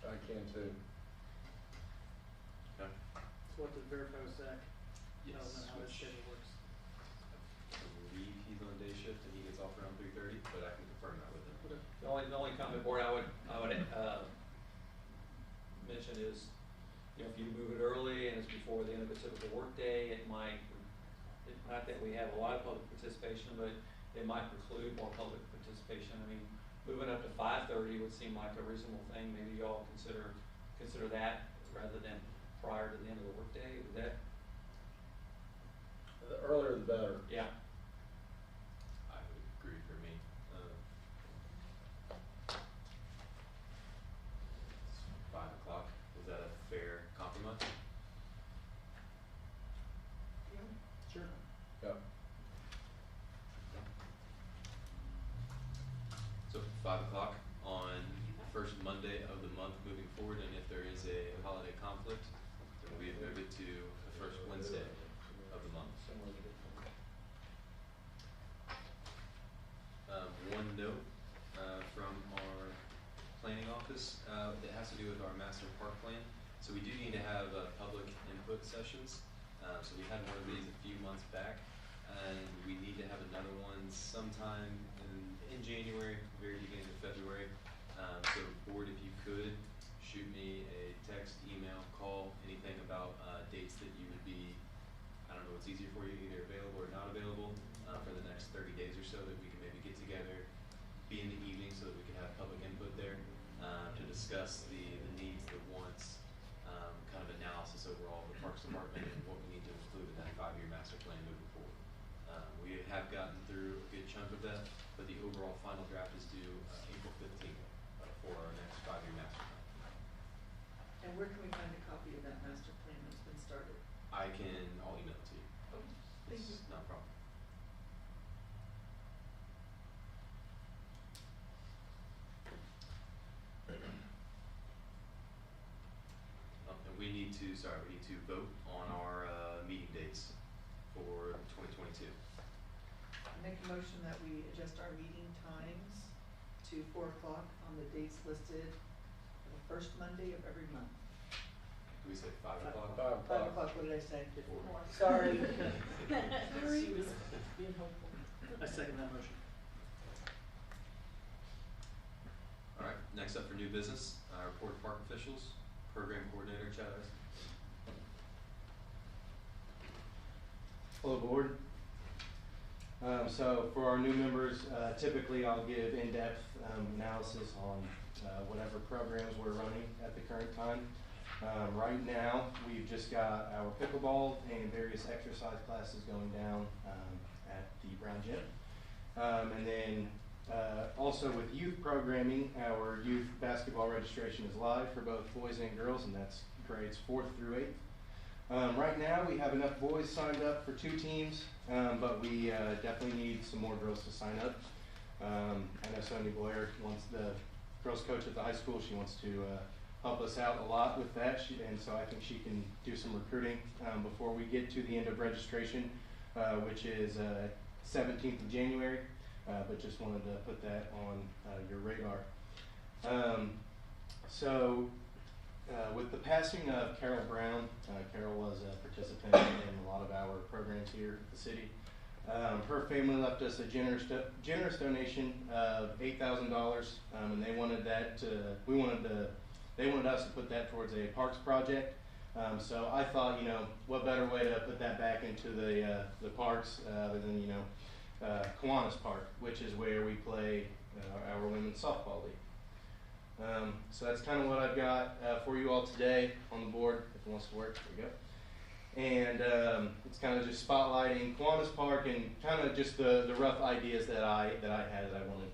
I can too. Okay. So what does verify with Zach? I don't know how his Which schedule works. I believe he's on day shift and he gets off around 3:30, but I can confirm that with him. Whatever. The only comment, board, I would mention is, you know, if you move it early and it's before the end of a typical workday, it might, not that we have a lot of public participation, but it might preclude more public participation. I mean, moving up to 5:30 would seem like a reasonable thing. Maybe you all consider that rather than prior to the end of the workday. Would that? The earlier the better. Yeah. I would agree for me. It's 5 o'clock. Is that a fair compromise? Sure. Yep. So 5 o'clock on the first Monday of the month moving forward, and if there is a holiday conflict, then we move it to the first Wednesday of the month. One note from our planning office that has to do with our master park plan. So we do need to have public input sessions. So we had one of these a few months back, and we need to have another one sometime in January, very beginning of February. So board, if you could shoot me a text, email, call, anything about dates that you would be, I don't know what's easier for you, either available or not available for the next 30 days or so, that we can maybe get together, be in the evening so that we can have public input there to discuss the needs, the wants, kind of analysis overall of the Parks Department and what we need to include in that 5-year master plan moving forward. We have gotten through a good chunk of that, but the overall final draft is due April 15th for our next 5-year master plan. And where can we find a copy of that master plan that's been started? I'll email it to you. Okay, thank you. It's not a problem. And we need to vote on our meeting dates for 2022. I make a motion that we adjust our meeting times to 4 o'clock on the dates listed for the first Monday of every month. Do we say 5 o'clock? 5 5 o'clock. o'clock, what did I say? Four. Sorry. She was being hopeful. I second that motion. All right, next up for new business, report of park officials, program coordinator, Chad. Hello, board. So for our new members, typically I'll give in-depth analysis on whatever programs we're running at the current time. Right now, we've just got our pickleball and various exercise classes going down at the Brown Gym. And then also with youth programming, our youth basketball registration is live for both boys and girls, and that's grades 4th through 8th. Right now, we have enough boys signed up for 2 teams, but we definitely need some more girls to sign up. I know Sonia Blair wants the girls coach at the high school. She wants to help us out a lot with that, and so I think she can do some recruiting before we get to the end of registration, which is 17th of January, but just wanted to put that on your radar. With the passing of Carol Brown, Carol was a participant in a lot of our programs here at the city. Her family left us a generous donation of $8,000, and they wanted that we wanted to they wanted us to put that towards a parks project. So I thought, you know, what better way to put that back into the parks other than, you know, Kiwanis Park, which is where we play our women's softball league. So that's kind of what I've got for you all today on the board. If it wants to work, there we go. And it's kind of just spotlighting Kiwanis Park and kind of just the rough ideas that I had that I wanted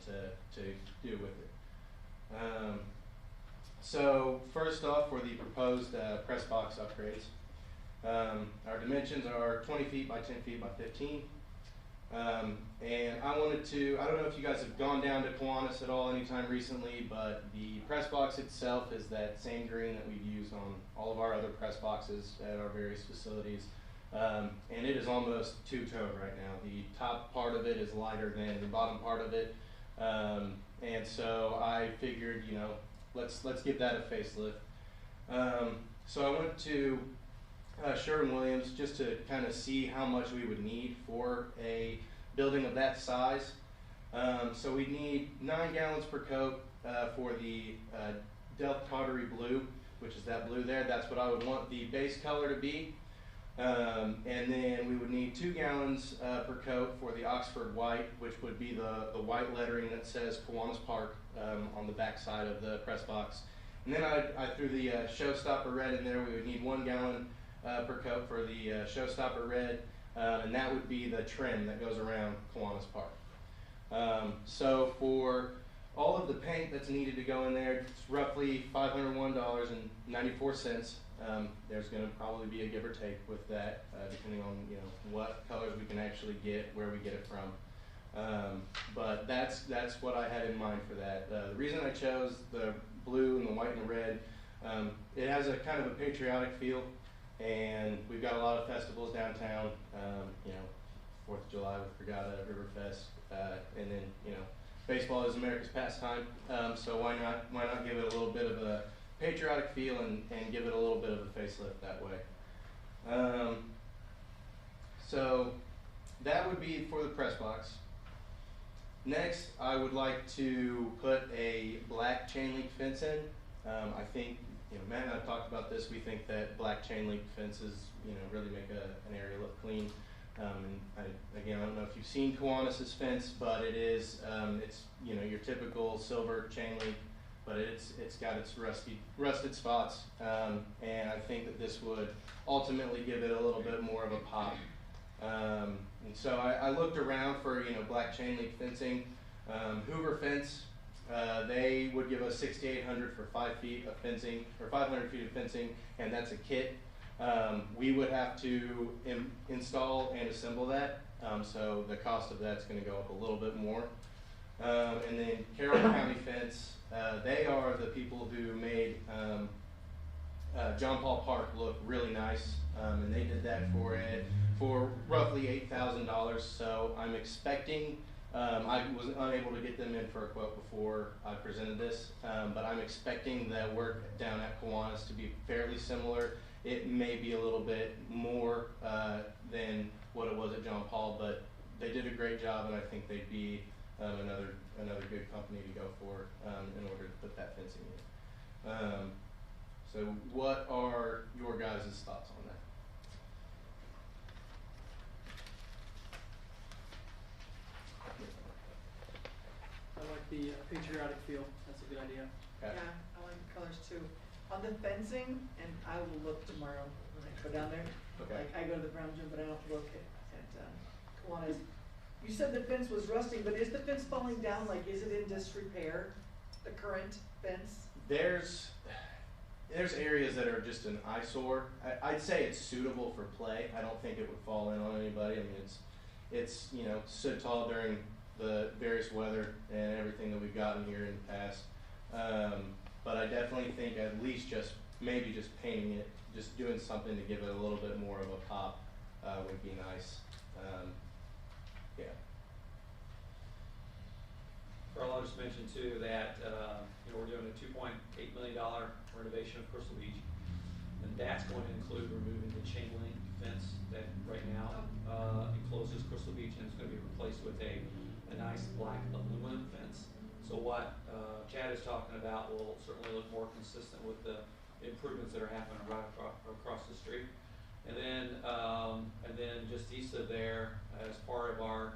to do with it. So first off, for the proposed press box upgrades, our dimensions are 20 feet by 10 feet by 15. And I wanted to, I don't know if you guys have gone down to Kiwanis at all anytime recently, but the press box itself is that same green that we've used on all of our other press boxes at our various facilities. And it is almost two-tone right now. The top part of it is lighter than the bottom part of it. And so I figured, you know, let's give that a facelift. So I went to Sherwin-Williams just to kind of see how much we would need for a building of that size. So we need 9 gallons per coat for the Delft Pottery Blue, which is that blue there. That's what I would want the base color to be. And then we would need 2 gallons per coat for the Oxford White, which would be the white lettering that says Kiwanis Park on the back side of the press box. And then I threw the Showstopper Red in there. We would need 1 gallon per coat for the Showstopper Red, and that would be the trim that goes around Kiwanis Park. So for all of the paint that's needed to go in there, it's roughly $501.94. There's going to probably be a give or take with that, depending on, you know, what colors we can actually get, where we get it from. But that's what I had in mind for that. The reason I chose the blue and the white and the red, it has a kind of a patriotic feel, and we've got a lot of festivals downtown. You know, 4th of July with Regatta, Riverfest, and then, you know, baseball is America's pastime. So why not give it a little bit of a patriotic feel and give it a little bit of a facelift that way. So that would be for the press box. Next, I would like to put a black chain link fence in. I think, you know, Matt and I have talked about this. We think that black chain link fences, you know, really make an area look clean. And again, I don't know if you've seen Kiwanis' fence, but it is, it's, you know, your typical silver chain link, but it's got its rusted spots. And I think that this would ultimately give it a little bit more of a pop. And so I looked around for, you know, black chain link fencing. Hoover Fence, they would give us $6,800 for 5 feet of fencing, or 500 feet of fencing, and that's a kit. We would have to install and assemble that, so the cost of that's going to go up a little bit more. And then Carroll County Fence, they are the people who made John Paul Park look really nice, and they did that for roughly $8,000. So I'm expecting, I was unable to get them in for a quote before I presented this, but I'm expecting that work down at Kiwanis to be fairly similar. It may be a little bit more than what it was at John Paul, but they did a great job, and I think they'd be another good company to go for in order to put that fencing in. So what are your guys' thoughts on that? I like the patriotic feel. That's a good idea. Okay. Yeah, I like the colors too. On the fencing, and I will look tomorrow when I go down there. Okay. Like, I go to the Brown Gym, but I don't look at Kiwanis. You said the fence was rusting, but is the fence falling down? Like, is it in disrepair, the current fence? There's areas that are just an eyesore. I'd say it's suitable for play. I don't think it would fall in on anybody. I mean, it's you know, stood tall during the various weather and everything that we've gotten here in the past. But I definitely think at least maybe just painting it, just doing something to give it a little bit more of a pop would be nice. Yeah. Carl, I'll just mention too that, you know, we're doing a $2.8 million renovation of Crystal Beach. And that's going to include removing the chain link fence that right now encloses Crystal Beach, and it's going to be replaced with a nice black aluminum fence. So So what Chad is talking about will certainly look more consistent with the improvements that are happening right across the street. And then just east of there, as part of our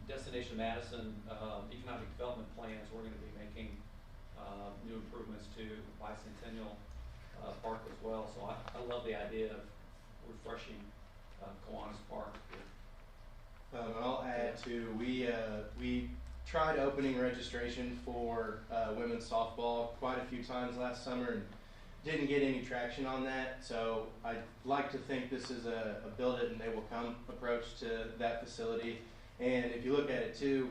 Destination Madison economic development plans, we're going to be making new improvements to Bicentennial Park as well. So I love the idea of refreshing Kiwanis Park. And I'll add too, we tried opening registration for women's softball quite a few times last summer and didn't get any traction on that. So I'd like to think this is a build it and they will come approach to that facility. And if you look at it too,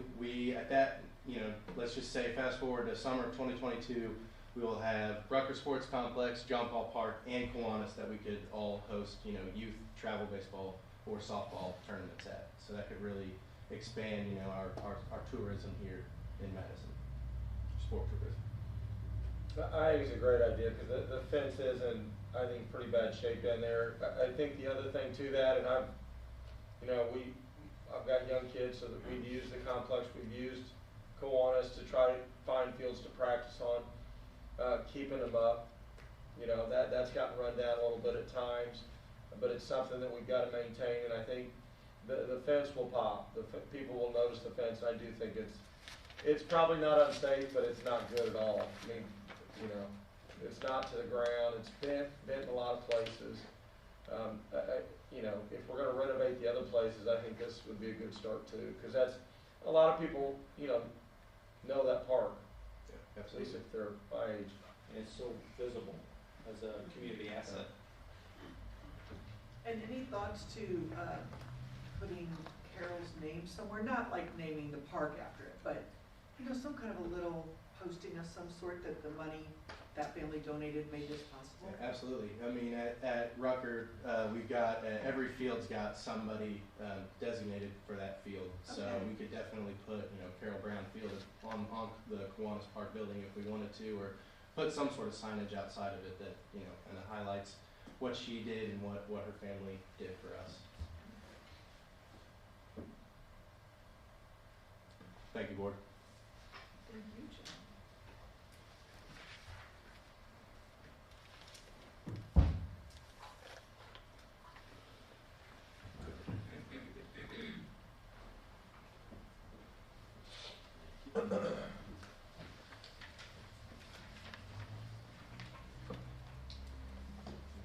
let's just say fast forward to summer of 2022, we will have Rucker Sports Complex, John Paul Park, and Kiwanis that we could all host, youth travel baseball or softball tournaments at. So that could really expand, our tourism here in Madison, sport tourism. I think it's a great idea because the fence is in, I think, pretty bad shape down there. I think the other thing to that, and I've got young kids, so that we've used the complex, we've used Kiwanis to try to find fields to practice on, keeping them up. That's gotten run down a little bit at times, but it's something that we've got to maintain, and I think the fence will pop. People will notice the fence. I do think it's probably not unsafe, but it's not good at all. I mean, it's not to the ground. It's bent in a lot of places. If we're going to renovate the other places, I think this would be a good start too, because that's a lot of people, know that park. Yeah, At least if they're my age. And it's so visible as a community asset. And any thoughts to putting Carol's name somewhere? Not like naming the park after it, but some kind of a little posting of some sort that the money that family donated made this possible. Yeah, absolutely. I mean, at Rucker, we've got every field's got somebody designated for that field. So Okay. we could definitely put Carol Brown Field on the Kiwanis Park building if we wanted to, or put some sort of signage outside of it that kind of highlights what she did and what her family did for us. Thank you, board. Thank you, Jim.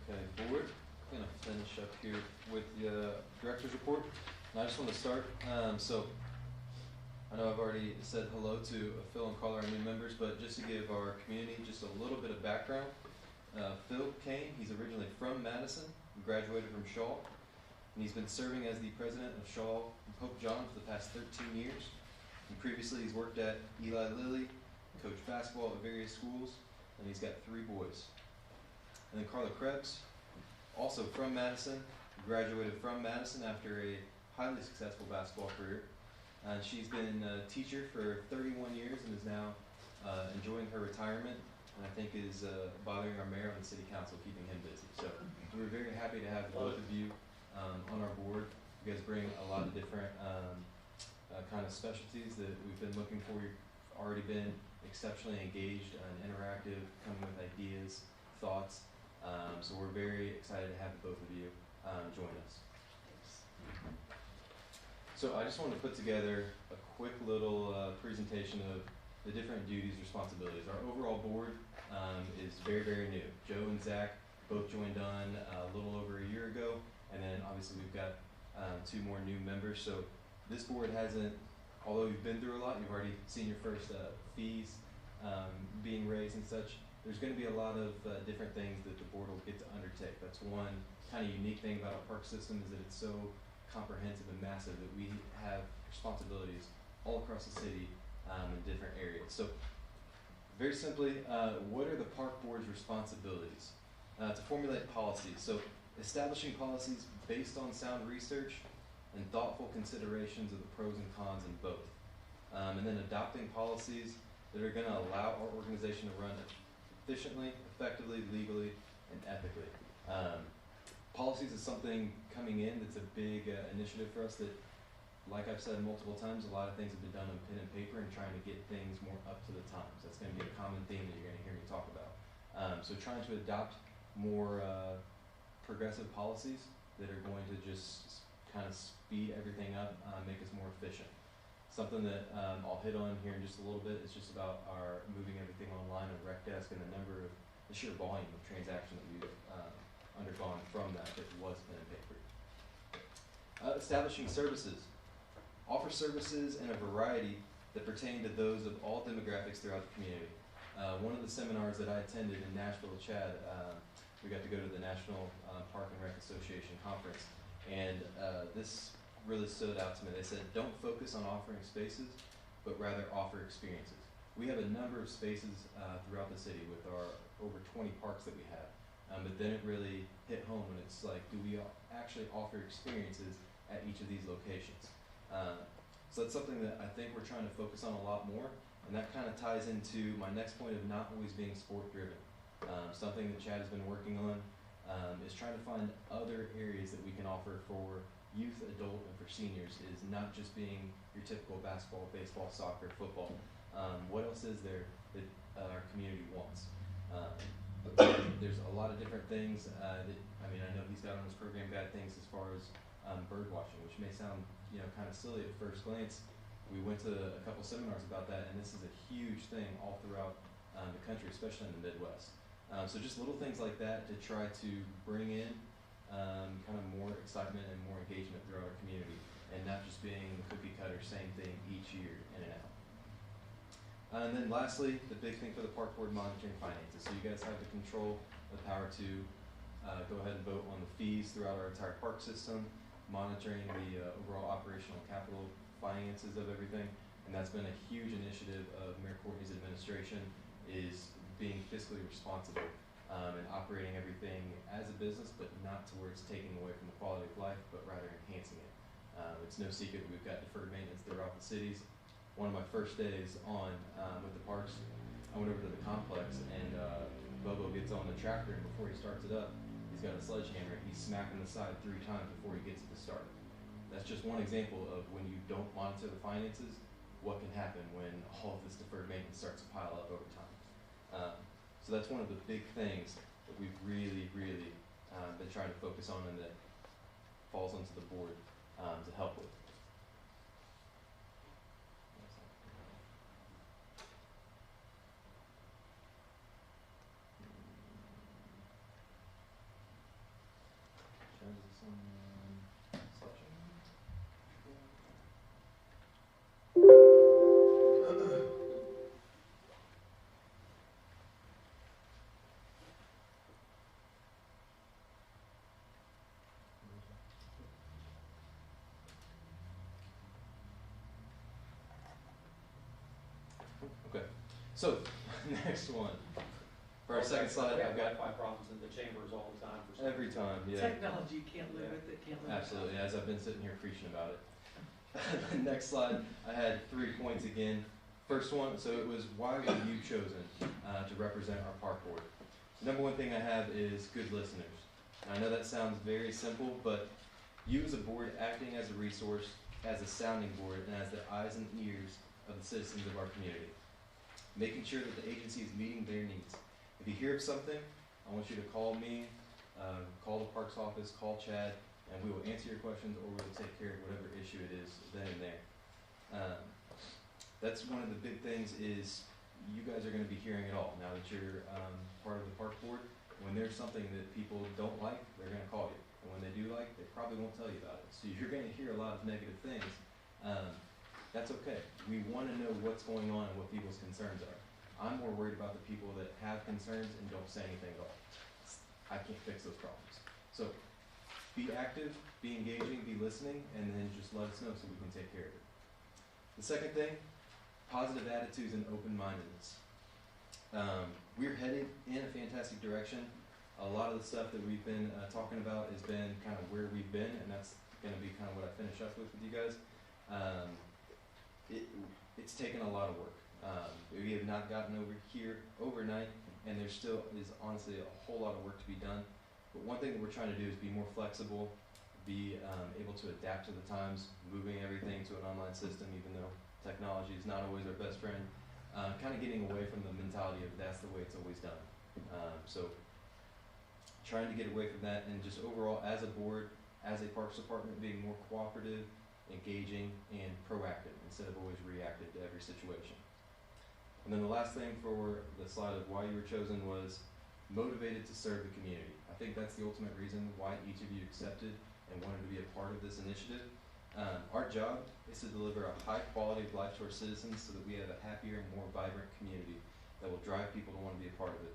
Okay, board, I'm gonna finish up here with the director's report. And I just want to start, so I know I've already said hello to Phil and Carl, our new members, but just to give our community just a little bit of background. Phil Kane, he's originally from Madison, graduated from Shaw, and he's been serving as the president of Shaw and Pope John for the past 13 years. And previously he's worked at Eli Lilly, coached basketball at various schools, and he's got 3 boys. And then Carla Krebs, also from Madison, graduated from Madison after a highly successful basketball career. And she's been a teacher for 31 years and is now enjoying her retirement, and I think is bothering our mayor on the city council, keeping him busy. So we're very happy to have both of you on our board. You guys bring a lot of different kind of specialties that we've been looking for. You've already been exceptionally engaged and interactive, coming with ideas, thoughts. So we're very excited to have both of you join us. So I just wanted to put together a quick little presentation of the different duties, responsibilities. Our overall board is very, very new. Joe and Zach both joined on a little over a year ago, and then obviously we've got 2 more new members. So this board hasn't, although you've been through a lot, you've already seen your first fees being raised and such. There's going to be a lot of different things that the board will get to undertake. That's one kind of unique thing about our park system, is that it's so comprehensive and massive that we have responsibilities all across the city in different areas. So very simply, what are the park board's responsibilities? To formulate policies. So establishing policies based on sound research and thoughtful considerations of the pros and cons in both. And then adopting policies that are going to allow our organization to run efficiently, effectively, legally, and ethically. Policies is something coming in that's a big initiative for us that like I've said multiple times, a lot of things have been done on pen and paper and trying to get things more up to the times. That's going to be a common theme that you're going to hear me talk about. So trying to adopt more progressive policies that are going to just kind of speed everything up, make us more efficient. Something that I'll hit on here in just a little bit is just about our moving everything online on Rec Desk and the sheer volume of transaction that we've undergone from that was pen and paper. Establishing services. Offer services in a variety that pertain to those of all demographics throughout the community. One of the seminars that I attended in Nashville, Chad, we got to go to the National Park and Rec Association conference, and this really stood out to me. They said, don't focus on offering spaces, but rather offer experiences. We have a number of spaces throughout the city with our over 20 parks that we have, but then it really hit home when it's like, do we actually offer experiences at each of these locations? So that's something that I think we're trying to focus on a lot more, and that kind of ties into my next point of not always being sport driven. Something that Chad has been working on is trying to find other areas that we can offer for youth, adult, and for seniors, is not just being your typical basketball, baseball, soccer, football. What else is there that our community wants? There's a lot of different things that, I mean, I know he's got on his program guide things as far as bird watching, which may sound, kind of silly at first glance. We went to a couple seminars about that, and this is a huge thing all throughout the country, especially in the Midwest. So just little things like that to try to bring in kind of more excitement and more engagement throughout our community, and not just being the cookie cutter, same thing each year in and out. And then lastly, the big thing for the park board, monitoring finances. So you guys have the control, the power to go ahead and vote on the fees throughout our entire park system, monitoring the overall operational capital finances of everything. And that's been a huge initiative of Mayor Courtney's administration, is being fiscally responsible and operating everything as a business, but not towards taking away from the quality of life, but rather enhancing it. It's no secret we've got deferred maintenance throughout the cities. One of my first days on with the parks, I went over to the complex, and Bobo gets on the tractor, and before he starts it up, he's got a sledgehammer, and he's smacking the side 3 times before he gets it to start. That's just one example of when you don't monitor the finances, what can happen when all of this deferred maintenance starts to pile up over time. So that's one of the big things that we've really, really been trying to focus on, and that falls onto the board to help with. Okay, so next one. For our second slide, We have I've got Wi-Fi problems in the chambers all the time for some every reason. time, yeah. Technology, can't live with it, can't live without it. Absolutely, as I've been sitting here preaching about it. Next slide, I had 3 points again. First one, so it was, why were you chosen to represent our park board? Number one thing I have is good listeners. And I know that sounds very simple, but you as a board acting as a resource, as a sounding board, and as the eyes and ears of the citizens of our community. Making sure that the agency is meeting their needs. If you hear of something, I want you to call me, call the parks office, call Chad, and we will answer your questions, or we will take care of whatever issue it is then and there. That's one of the big things, is you guys are going to be hearing it all now that you're part of the park board. When there's something that people don't like, they're going to call you, and when they do like, they probably won't tell you about it. So you're going to hear a lot of negative things. That's okay. We want to know what's going on and what people's concerns are. I'm more worried about the people that have concerns and don't say anything at all. I can't fix those problems. So be active, be engaging, be listening, and then just let us know so we can take care of it. The second thing, positive attitudes and open-mindedness. We're headed in a fantastic direction. A lot of the stuff that we've been talking about has been kind of where we've been, and that's going to be kind of what I finish up with you guys. It's taken a lot of work. We have not gotten over here overnight, and there still is honestly a whole lot of work to be done. But one thing that we're trying to do is be more flexible, be able to adapt to the times, moving everything to an online system, even though technology is not always our best friend. Kind of getting away from the mentality of that's the way it's always done. So trying to get away from that, and just overall as a board, as a Parks Department, being more cooperative, engaging, and proactive instead of always reactive to every situation. And then the last thing for the slide of why you were chosen was motivated to serve the community. I think that's the ultimate reason why each of you accepted and wanted to be a part of this initiative. Our job is to deliver a high quality of life to our citizens so that we have a happier and more vibrant community that will drive people to want to be a part of it.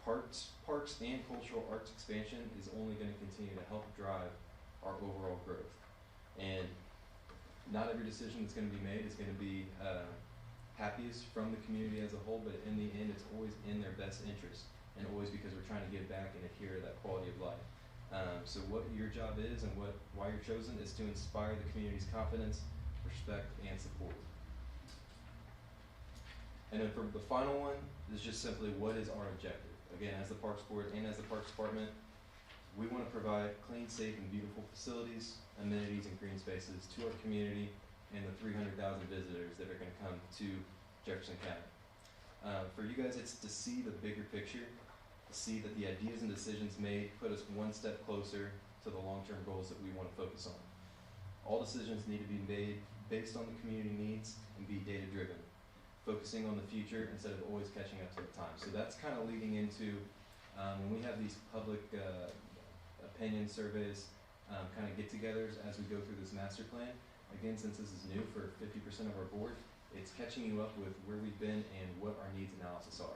Parks and cultural arts expansion is only going to continue to help drive our overall growth. And not every decision that's going to be made is going to be happiest from the community as a whole, but in the end, it's always in their best interest, and always because we're trying to give back and adhere to that quality of life. So what your job is and why you're chosen is to inspire the community's confidence, respect, and support. And then for the final one is just simply, what is our objective? Again, as the Parks Board and as the Parks Department, we want to provide clean, safe, and beautiful facilities, amenities, and green spaces to our community and the 300,000 visitors that are going to come to Jefferson County. For you guys, it's to see the bigger picture, to see that the ideas and decisions made put us one step closer to the long-term goals that we want to focus on. All decisions need to be made based on the community needs and be data-driven, focusing on the future instead of always catching up to the time. So that's kind of leading into when we have these public opinion surveys, kind of get-togethers as we go through this master plan. Again, since this is new for 50% of our board, it's catching you up with where we've been and what our needs analysis are.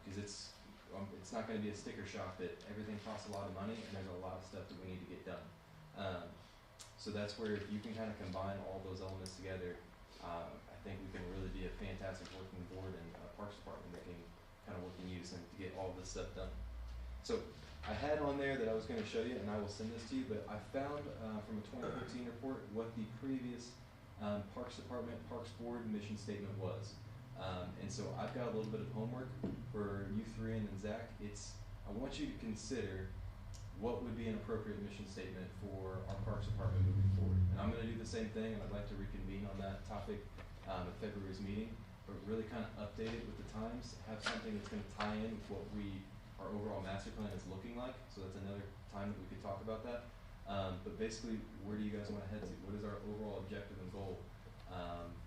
Because it's not going to be a sticker shock that everything costs a lot of money and there's a lot of stuff that we need to get done. So that's where if you can kind of combine all those elements together, I think we can really be a fantastic working board and Parks Department that can kind of work in unison to get all this stuff done. So I had on there that I was going to show you, and I will send this to you, but I found from a 2014 report what the previous Parks Department, Parks Board mission statement was. And so I've got a little bit of homework for you three and then Zach. I want you to consider what would be an appropriate mission statement for our Parks Department moving forward. And I'm going to do the same thing, and I'd like to reconvene on that topic at February's meeting, but really kind of update it with the times, have something that's going to tie in with what our overall master plan is looking like. So that's another time that we could talk about that. But basically, where do you guys want to head to? What is our overall objective and goal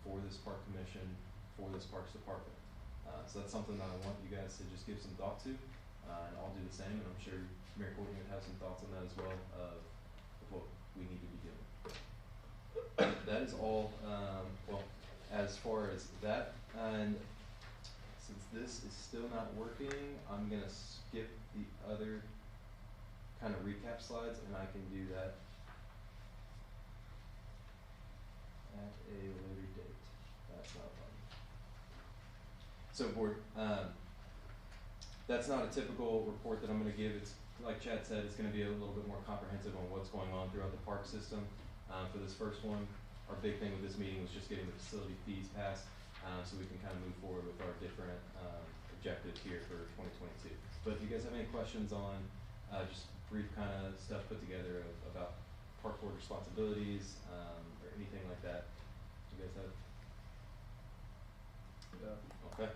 for this park commission, for this Parks Department? So that's something that I want you guys to just give some thought to, and I'll do the same, and I'm sure Mayor Courtney would have some thoughts on that as well of what we need to be doing. That is all, well, as far as that, and since this is still not working, I'm going to skip the other kind of recap slides, and I can do that at a later date. That's not fun. So board, that's not a typical report that I'm going to give. It's like Chad said, it's going to be a little bit more comprehensive on what's going on throughout the park system. For this first one, our big thing with this meeting was just getting the facility fees passed, so we can kind of move forward with our different objectives here for 2022. But if you guys have any questions on just brief kind of stuff put together about park board responsibilities or anything like that, do you guys have? Yeah. Okay.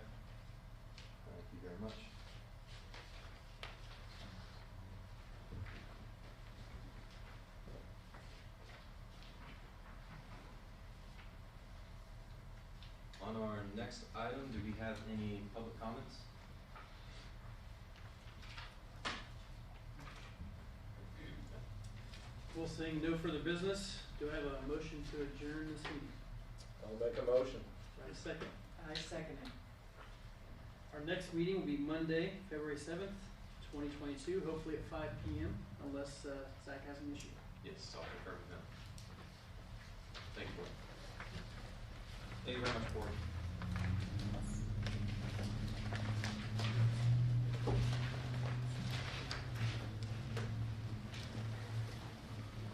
Thank you very much. On our next item, do we have any public comments? Well, seeing no further business, do I have a motion to adjourn this meeting? I'll make a motion. Do I have a second? I second it. Our next meeting will be Monday, February 7th, 2022, hopefully at 5 p.m., unless Zach has an issue. Yes, I'll confirm with them. Thank you, board. Thank you very much, board.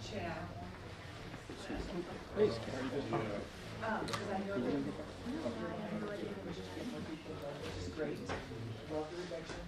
Chad. Please, Because I know that, which is great, love the reduction.